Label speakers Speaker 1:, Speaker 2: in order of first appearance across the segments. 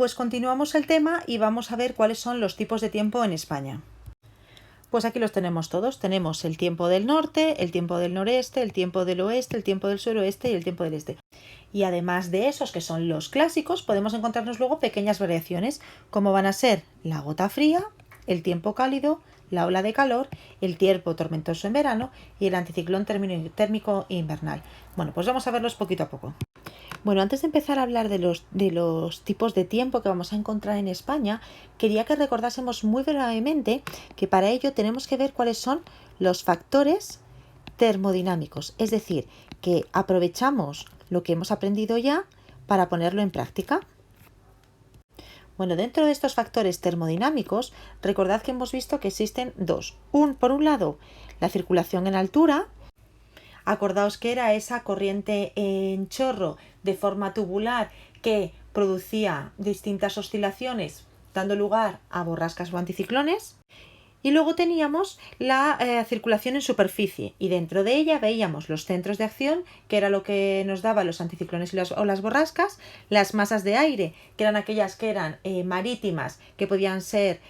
Speaker 1: Pues continuamos el tema y vamos a ver cuáles son los tipos de tiempo en España. Pues aquí los tenemos todos. Tenemos el tiempo del norte, el tiempo del noreste, el tiempo del oeste, el tiempo del suroeste y el tiempo del este. Y además de esos, que son los clásicos, podemos encontrarnos luego pequeñas variaciones, como van a ser la gota fría, el tiempo cálido, la ola de calor, el tiempo tormentoso en verano y el anticiclón térmico invernal. Bueno, pues vamos a verlos poquito a poco. Bueno, antes de empezar a hablar de los tipos de tiempo que vamos a encontrar en España, quería que recordásemos muy brevemente que para ello tenemos que ver cuáles son los factores termodinámicos, es decir, que aprovechamos lo que hemos aprendido ya para ponerlo en práctica. Bueno, dentro de estos factores termodinámicos, recordad que hemos visto que existen dos. Por un lado, la circulación en altura. Acordaos que era esa corriente en chorro de forma tubular que producía distintas oscilaciones, dando lugar a borrascas o anticiclones. Y luego teníamos la circulación en superficie, y dentro de ella veíamos los centros de acción, que era lo que nos daban los anticiclones o las borrascas, las masas de aire, que eran aquellas que eran marítimas, que podían ser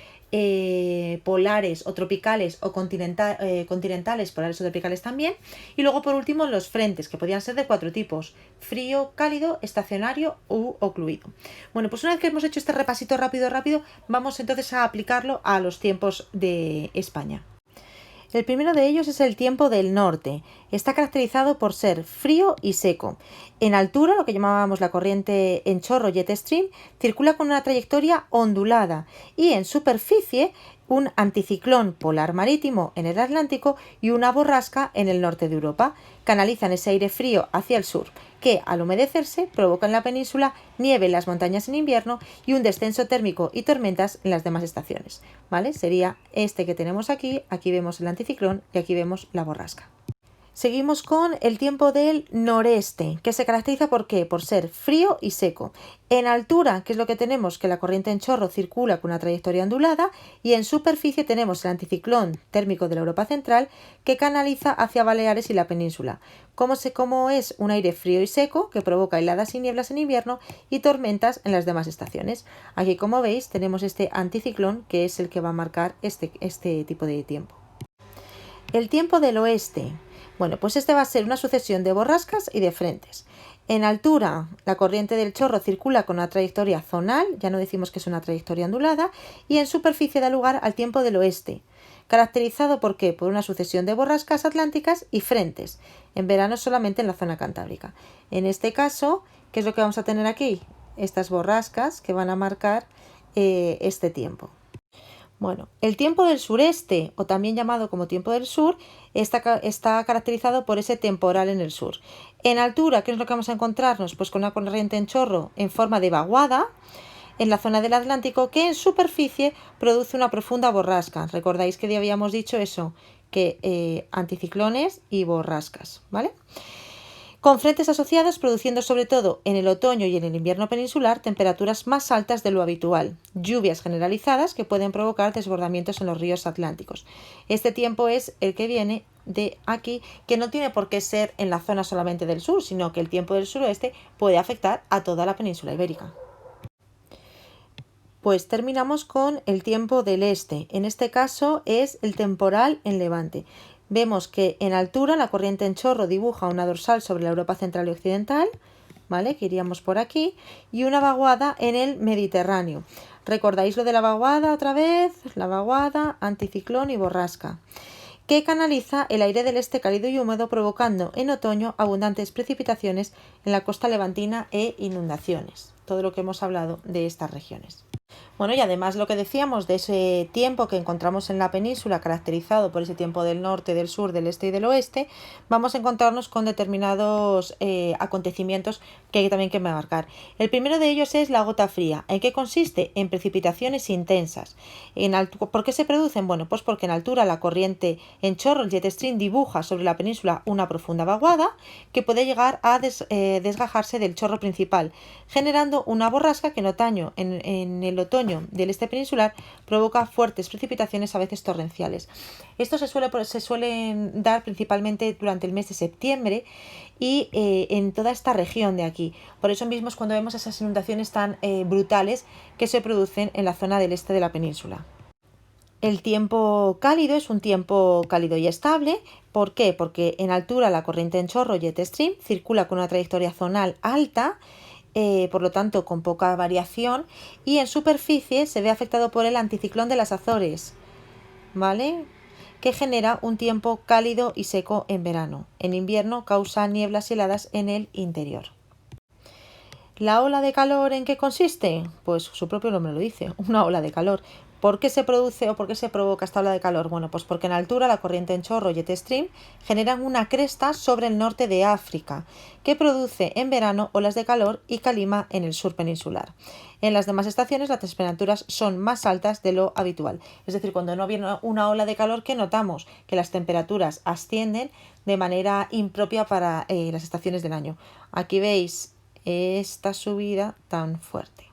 Speaker 1: polares o tropicales o continentales, polares o tropicales también, y luego por último los frentes, que podían ser de 4 tipos: frío, cálido, estacionario u ocluido. Bueno, pues una vez que hemos hecho este repasito rápido, vamos entonces a aplicarlo a los tiempos de España. El primero de ellos es el tiempo del norte. Está caracterizado por ser frío y seco. En altura, lo que llamábamos la corriente en chorro, jet stream, circula con una trayectoria ondulada, y en superficie un anticiclón polar marítimo en el Atlántico y una borrasca en el norte de Europa. Canalizan ese aire frío hacia el sur, que al humedecerse provoca en la península nieve en las montañas en invierno y un descenso térmico y tormentas en las demás estaciones. ¿Vale? Sería este que tenemos aquí. Aquí vemos el anticiclón y aquí vemos la borrasca. Seguimos con el tiempo del noreste, que se caracteriza ¿por qué? Por ser frío y seco. En altura, ¿qué es lo que tenemos? Que la corriente en chorro circula con una trayectoria ondulada, y en superficie tenemos el anticiclón térmico de la Europa central, que canaliza hacia Baleares y la península. Como es un aire frío y seco que provoca heladas y nieblas en invierno y tormentas en las demás estaciones. Aquí, como veis, tenemos este anticiclón, que es el que va a marcar este tipo de tiempo. El tiempo del oeste. Bueno, pues este va a ser una sucesión de borrascas y de frentes. En altura, la corriente del chorro circula con una trayectoria zonal, ya no decimos que es una trayectoria ondulada, y en superficie da lugar al tiempo del oeste, caracterizado ¿por qué? Por una sucesión de borrascas atlánticas y frentes, en verano solamente en la zona cantábrica. En este caso, ¿qué es lo que vamos a tener aquí? Estas borrascas que van a marcar este tiempo. Bueno, el tiempo del sureste, o también llamado como tiempo del sur, está caracterizado por ese temporal en el sur. En altura, ¿qué es lo que vamos a encontrarnos? Pues con una corriente en chorro en forma de vaguada en la zona del Atlántico, que en superficie produce una profunda borrasca. ¿Recordáis que ya habíamos dicho eso? Que anticiclones y borrascas, ¿vale? Con frentes asociados, produciendo sobre todo en el otoño y en el invierno peninsular temperaturas más altas de lo habitual, lluvias generalizadas que pueden provocar desbordamientos en los ríos atlánticos. Este tiempo es el que viene de aquí, que no tiene por qué ser en la zona solamente del sur, sino que el tiempo del suroeste puede afectar a toda la península ibérica. Pues terminamos con el tiempo del este. En este caso es el temporal en levante. Vemos que en altura la corriente en chorro dibuja una dorsal sobre la Europa central y occidental, ¿vale? Que iríamos por aquí, y una vaguada en el Mediterráneo. ¿Recordáis lo de la vaguada otra vez? La vaguada, anticiclón y borrasca, que canaliza el aire del este cálido y húmedo, provocando en otoño abundantes precipitaciones en la costa levantina e inundaciones. Todo lo que hemos hablado de estas regiones. Bueno, y además lo que decíamos de ese tiempo que encontramos en la península, caracterizado por ese tiempo del norte, del sur, del este y del oeste, vamos a encontrarnos con determinados acontecimientos que hay también que marcar. El primero de ellos es la gota fría. ¿En qué consiste? En precipitaciones intensas. ¿Por qué se producen? Bueno, pues porque en altura la corriente en chorro, el jet stream, dibuja sobre la península una profunda vaguada que puede llegar a desgajarse del chorro principal, generando una borrasca que en el otoño otoño del este peninsular provoca fuertes precipitaciones, a veces torrenciales. Esto se suelen dar principalmente durante el mes de septiembre y en toda esta región de aquí. Por eso mismo es cuando vemos esas inundaciones tan brutales que se producen en la zona del este de la península. El tiempo cálido es un tiempo cálido y estable. ¿Por qué? Porque en altura la corriente en chorro jet stream circula con una trayectoria zonal alta, por lo tanto con poca variación, y en superficie se ve afectado por el anticiclón de las Azores, ¿vale? Que genera un tiempo cálido y seco en verano. En invierno causa nieblas y heladas en el interior. ¿La ola de calor en qué consiste? Pues su propio nombre lo dice, una ola de calor. ¿Por qué se produce o por qué se provoca esta ola de calor? Bueno, pues porque en altura la corriente en chorro jet stream generan una cresta sobre el norte de África, que produce en verano olas de calor y calima en el sur peninsular. En las demás estaciones las temperaturas son más altas de lo habitual. Es decir, cuando no viene una ola de calor, ¿qué notamos? Que las temperaturas ascienden de manera impropia para las estaciones del año. Aquí veis esta subida tan fuerte.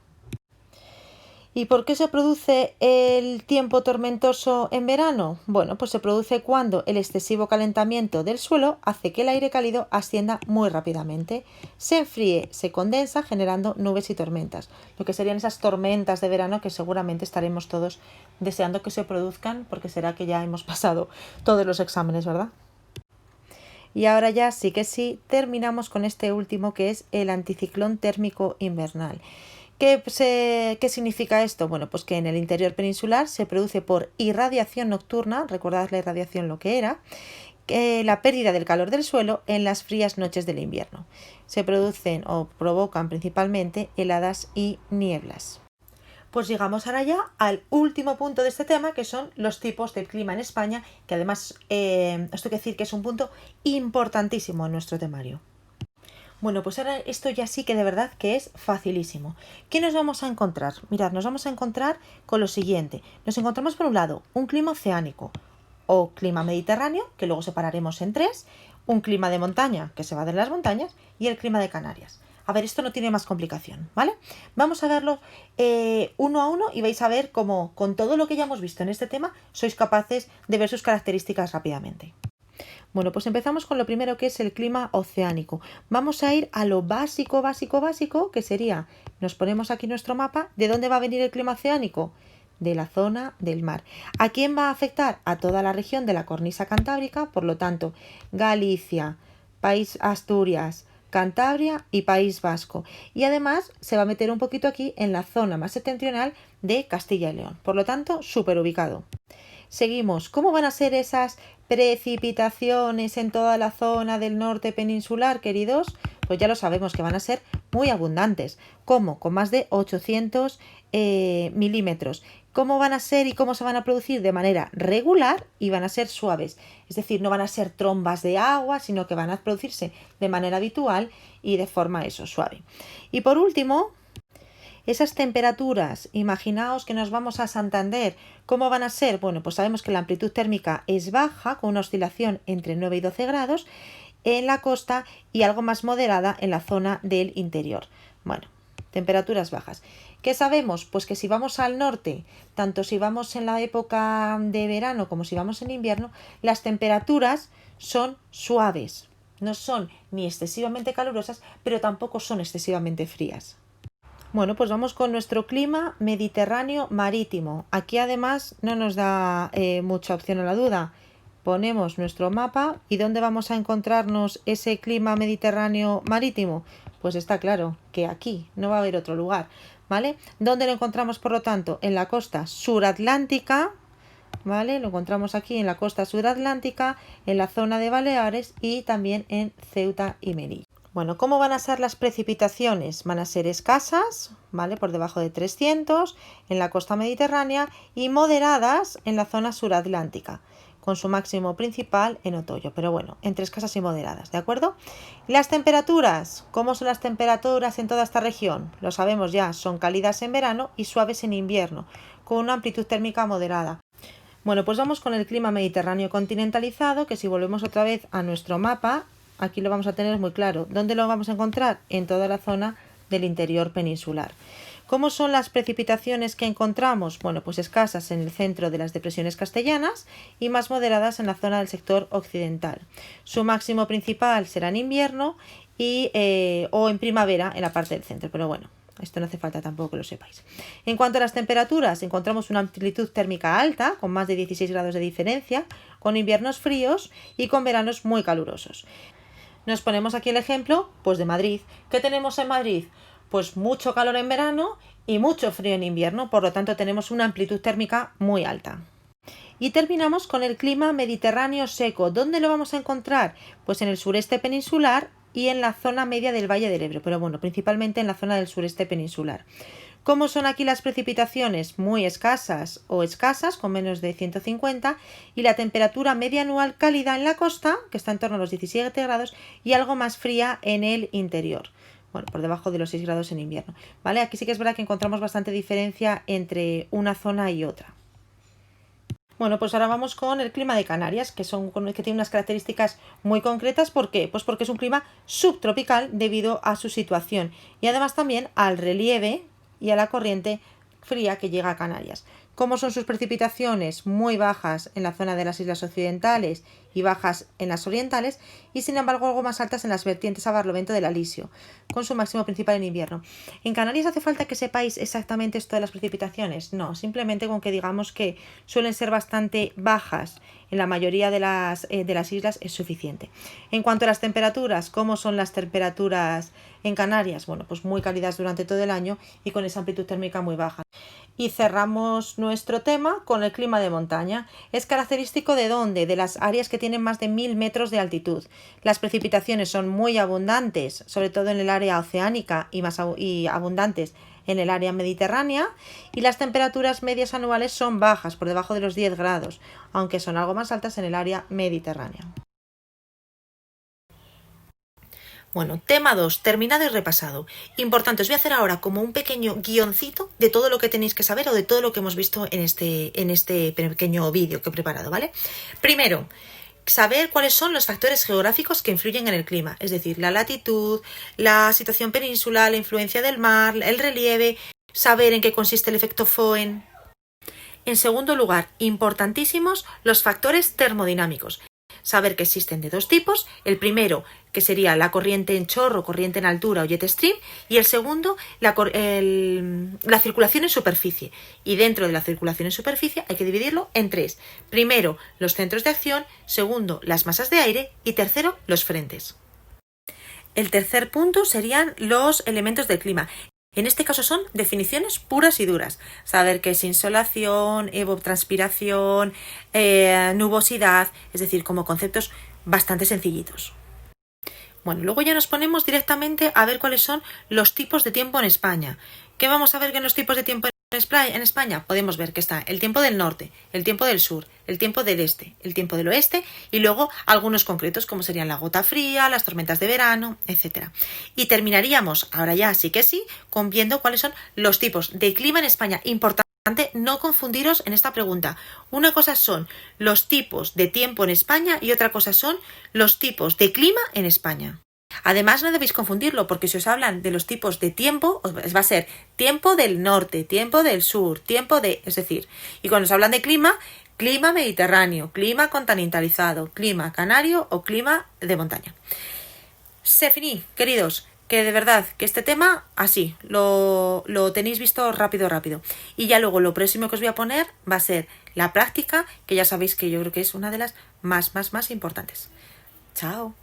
Speaker 1: ¿Y por qué se produce el tiempo tormentoso en verano? Bueno, pues se produce cuando el excesivo calentamiento del suelo hace que el aire cálido ascienda muy rápidamente. Se enfríe, se condensa, generando nubes y tormentas. Lo que serían esas tormentas de verano que seguramente estaremos todos deseando que se produzcan, porque será que ya hemos pasado todos los exámenes, ¿verdad? Y ahora ya sí que sí, terminamos con este último, que es el anticiclón térmico invernal. ¿Qué significa esto? Bueno, pues que en el interior peninsular se produce por irradiación nocturna, recordad la irradiación lo que era, la pérdida del calor del suelo en las frías noches del invierno. Se producen o provocan principalmente heladas y nieblas. Pues llegamos ahora ya al último punto de este tema, que son los tipos del clima en España, que además esto quiere decir que es un punto importantísimo en nuestro temario. Bueno, pues ahora esto ya sí que de verdad que es facilísimo. ¿Qué nos vamos a encontrar? Mirad, nos vamos a encontrar con lo siguiente. Nos encontramos por un lado un clima oceánico o clima mediterráneo, que luego separaremos en tres, un clima de montaña, que se va de las montañas, y el clima de Canarias. A ver, esto no tiene más complicación, ¿vale? Vamos a verlo uno a uno y vais a ver cómo con todo lo que ya hemos visto en este tema sois capaces de ver sus características rápidamente. Bueno, pues empezamos con lo primero, que es el clima oceánico. Vamos a ir a lo básico, que sería, nos ponemos aquí nuestro mapa, ¿de dónde va a venir el clima oceánico? De la zona del mar. ¿A quién va a afectar? A toda la región de la cornisa cantábrica, por lo tanto, Galicia, País Asturias, Cantabria y País Vasco. Y además se va a meter un poquito aquí en la zona más septentrional de Castilla y León. Por lo tanto, súper ubicado. Seguimos. ¿Cómo van a ser esas precipitaciones en toda la zona del norte peninsular, queridos? Pues ya lo sabemos que van a ser muy abundantes. ¿Cómo? Con más de 800 milímetros. ¿Cómo van a ser y cómo se van a producir? De manera regular y van a ser suaves. Es decir, no van a ser trombas de agua, sino que van a producirse de manera habitual y de forma suave. Y por último, esas temperaturas, imaginaos que nos vamos a Santander, ¿cómo van a ser? Bueno, pues sabemos que la amplitud térmica es baja, con una oscilación entre 9 y 12 grados en la costa y algo más moderada en la zona del interior. Bueno, temperaturas bajas. ¿Qué sabemos? Pues que si vamos al norte, tanto si vamos en la época de verano como si vamos en invierno, las temperaturas son suaves. No son ni excesivamente calurosas, pero tampoco son excesivamente frías. Bueno, pues vamos con nuestro clima mediterráneo marítimo. Aquí además no nos da mucha opción a la duda. Ponemos nuestro mapa y ¿dónde vamos a encontrarnos ese clima mediterráneo marítimo? Pues está claro que aquí, no va a haber otro lugar, ¿vale? ¿Dónde lo encontramos, por lo tanto? En la costa suratlántica, ¿vale? Lo encontramos aquí en la costa suratlántica, en la zona de Baleares y también en Ceuta y Melilla. Bueno, ¿cómo van a ser las precipitaciones? Van a ser escasas, ¿vale? Por debajo de 300 en la costa mediterránea y moderadas en la zona suratlántica, con su máximo principal en otoño, pero bueno, entre escasas y moderadas, ¿de acuerdo? Las temperaturas, ¿cómo son las temperaturas en toda esta región? Lo sabemos ya, son cálidas en verano y suaves en invierno, con una amplitud térmica moderada. Bueno, pues vamos con el clima mediterráneo continentalizado, que si volvemos otra vez a nuestro mapa, aquí lo vamos a tener muy claro. ¿Dónde lo vamos a encontrar? En toda la zona del interior peninsular. ¿Cómo son las precipitaciones que encontramos? Bueno, pues escasas en el centro de las depresiones castellanas y más moderadas en la zona del sector occidental. Su máximo principal será en invierno o en primavera en la parte del centro, pero bueno, esto no hace falta tampoco que lo sepáis. En cuanto a las temperaturas, encontramos una amplitud térmica alta, con más de 16 grados de diferencia, con inviernos fríos y con veranos muy calurosos. Nos ponemos aquí el ejemplo, pues de Madrid. ¿Qué tenemos en Madrid? Pues mucho calor en verano y mucho frío en invierno, por lo tanto tenemos una amplitud térmica muy alta. Y terminamos con el clima mediterráneo seco. ¿Dónde lo vamos a encontrar? Pues en el sureste peninsular y en la zona media del Valle del Ebro, pero bueno, principalmente en la zona del sureste peninsular. ¿Cómo son aquí las precipitaciones? Muy escasas o escasas, con menos de 150, y la temperatura media anual cálida en la costa, que está en torno a los 17 grados, y algo más fría en el interior. Bueno, por debajo de los 6 grados en invierno. ¿Vale? Aquí sí que es verdad que encontramos bastante diferencia entre una zona y otra. Bueno, pues ahora vamos con el clima de Canarias, que tiene unas características muy concretas. ¿Por qué? Pues porque es un clima subtropical debido a su situación y además también al relieve y a la corriente fría que llega a Canarias. ¿Cómo son sus precipitaciones? Muy bajas en la zona de las islas occidentales y bajas en las orientales, y sin embargo algo más altas en las vertientes a barlovento del Alisio, con su máximo principal en invierno. ¿En Canarias hace falta que sepáis exactamente esto de las precipitaciones? No, simplemente con que digamos que suelen ser bastante bajas en la mayoría de las islas es suficiente. En cuanto a las temperaturas, ¿cómo son las temperaturas en Canarias? Bueno, pues muy cálidas durante todo el año y con esa amplitud térmica muy baja. Y cerramos nuestro tema con el clima de montaña. ¿Es característico de dónde? De las áreas que tienen más de 1000 metros de altitud. Las precipitaciones son muy abundantes, sobre todo en el área oceánica y abundantes en el área mediterránea, y las temperaturas medias anuales son bajas, por debajo de los 10 grados, aunque son algo más altas en el área mediterránea. Bueno, tema 2, terminado y repasado. Importante, os voy a hacer ahora como un pequeño guioncito de todo lo que tenéis que saber o de todo lo que hemos visto en este pequeño vídeo que he preparado, ¿vale? Primero, saber cuáles son los factores geográficos que influyen en el clima, es decir, la latitud, la situación peninsular, la influencia del mar, el relieve, saber en qué consiste el efecto Foehn. En segundo lugar, importantísimos los factores termodinámicos. Saber que existen de dos tipos, el primero que sería la corriente en chorro, corriente en altura o jet stream, y el segundo la circulación en superficie. Y dentro de la circulación en superficie hay que dividirlo en tres. Primero, los centros de acción, segundo, las masas de aire y tercero, los frentes. El tercer punto serían los elementos del clima. En este caso son definiciones puras y duras. Saber qué es insolación, evapotranspiración, nubosidad, es decir, como conceptos bastante sencillitos. Bueno, luego ya nos ponemos directamente a ver cuáles son los tipos de tiempo en España. ¿Qué vamos a ver en los tipos de tiempo en España? Podemos ver que está el tiempo del norte, el tiempo del sur, el tiempo del este, el tiempo del oeste y luego algunos concretos como serían la gota fría, las tormentas de verano, etc. Y terminaríamos, ahora ya sí que sí, con viendo cuáles son los tipos de clima en España. Importante no confundiros en esta pregunta. Una cosa son los tipos de tiempo en España y otra cosa son los tipos de clima en España. Además, no debéis confundirlo, porque si os hablan de los tipos de tiempo, va a ser tiempo del norte, tiempo del sur, es decir, y cuando os hablan de clima, clima mediterráneo, clima continentalizado, clima canario o clima de montaña. Se finí, queridos, que de verdad que este tema así lo tenéis visto rápido. Y ya luego lo próximo que os voy a poner va a ser la práctica, que ya sabéis que yo creo que es una de las más importantes. Chao.